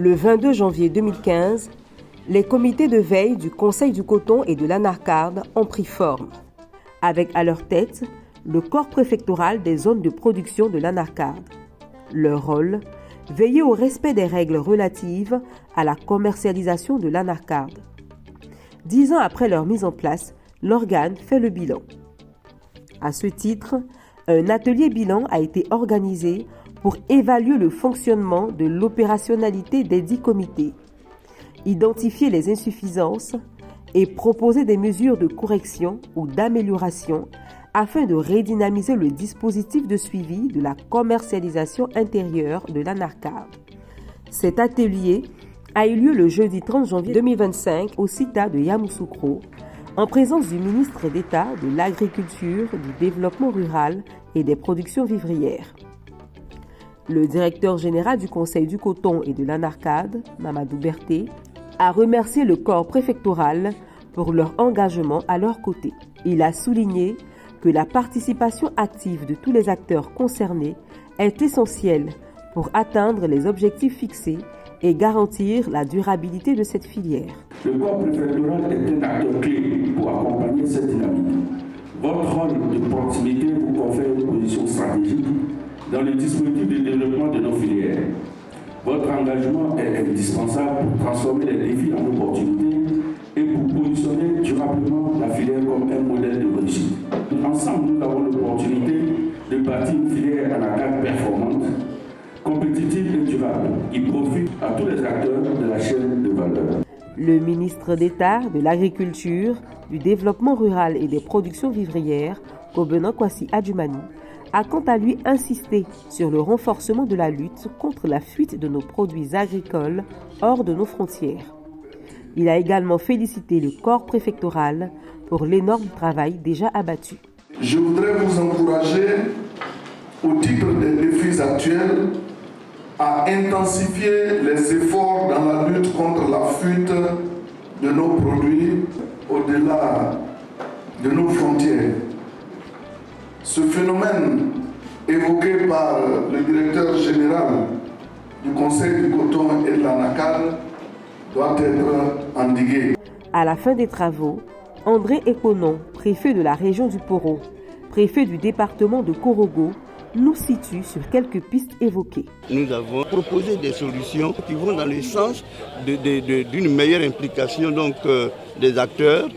Le 22 janvier 2015, les comités de veille du Conseil du coton et de l'Anarcade ont pris forme, avec à leur tête le corps préfectoral des zones de production de l'Anarcade. Leur rôle, veiller au respect des règles relatives à la commercialisation de l'Anarcade. 10 ans après leur mise en place, l'organe fait le bilan. À ce titre, un atelier bilan a été organisé pour évaluer le fonctionnement de l'opérationnalité des 10 comités, identifier les insuffisances et proposer des mesures de correction ou d'amélioration afin de redynamiser le dispositif de suivi de la commercialisation intérieure de l'Anarcade. Cet atelier a eu lieu le jeudi 30 janvier 2025 au CITA de Yamoussoukro, en présence du ministre d'État de l'Agriculture, du Développement rural et des productions vivrières. Le directeur général du Conseil du coton et de l'Anarcade, Mamadou Berté, a remercié le corps préfectoral pour leur engagement à leur côté. Il a souligné que la participation active de tous les acteurs concernés est essentielle pour atteindre les objectifs fixés et garantir la durabilité de cette filière. Le corps préfectoral est un acteur clé pour accompagner cette dynamique. Votre rôle de proximité vous confère une position stratégique dans le dispositif de développement de nos filières. Votre engagement est indispensable pour transformer les défis en opportunités et pour positionner durablement la filière comme un modèle de réussite. Ensemble, nous avons l'opportunité de bâtir une filière Anarcade performante, compétitive et durable, qui profite à tous les acteurs de la chaîne de valeur. Le ministre d'État de l'Agriculture, du Développement rural et des productions vivrières, Kobena Kwasi Adjumani, a quant à lui insisté sur le renforcement de la lutte contre la fuite de nos produits agricoles hors de nos frontières. Il a également félicité le corps préfectoral pour l'énorme travail déjà abattu. Je voudrais vous encourager, au titre des défis actuels, à intensifier les efforts dans la lutte contre la fuite de nos produits au-delà de nos frontières. Ce phénomène évoqué par le directeur général du Conseil du coton et de l'Anarcade doit être endigué. À la fin des travaux, André Ekonon, préfet de la région du Poro, préfet du département de Korogo, nous situe sur quelques pistes évoquées. Nous avons proposé des solutions qui vont dans le sens d'une meilleure implication des acteurs,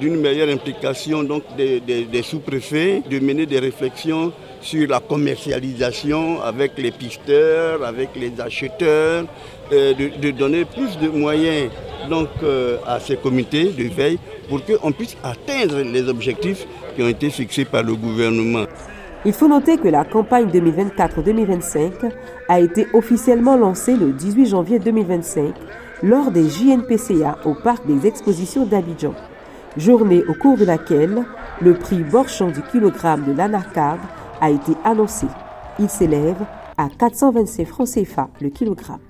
d'une meilleure implication des sous-préfets, de mener des réflexions sur la commercialisation avec les pisteurs, avec les acheteurs, de donner plus de moyens à ces comités de veille pour qu'on puisse atteindre les objectifs qui ont été fixés par le gouvernement. Il faut noter que la campagne 2024-2025 a été officiellement lancée le 18 janvier 2025 lors des JNPCA au Parc des Expositions d'Abidjan. Journée au cours de laquelle le prix Borchamp du kilogramme de l'Anarcade a été annoncé. Il s'élève à 425 francs CFA le kilogramme.